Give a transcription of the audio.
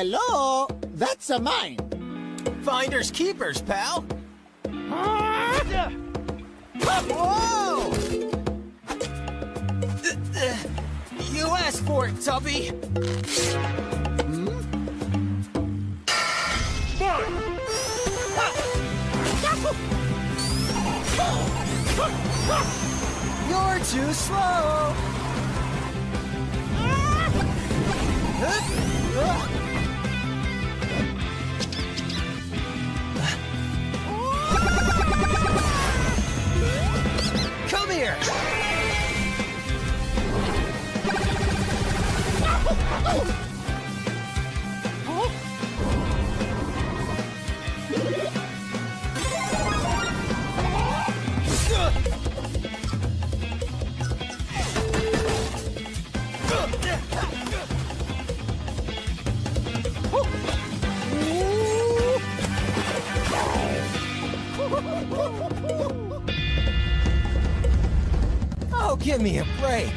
Hello? That's a mine. Finders keepers, pal. Whoa! You asked for it, Tubby. You're too slow. Come here. Oh, give me a break.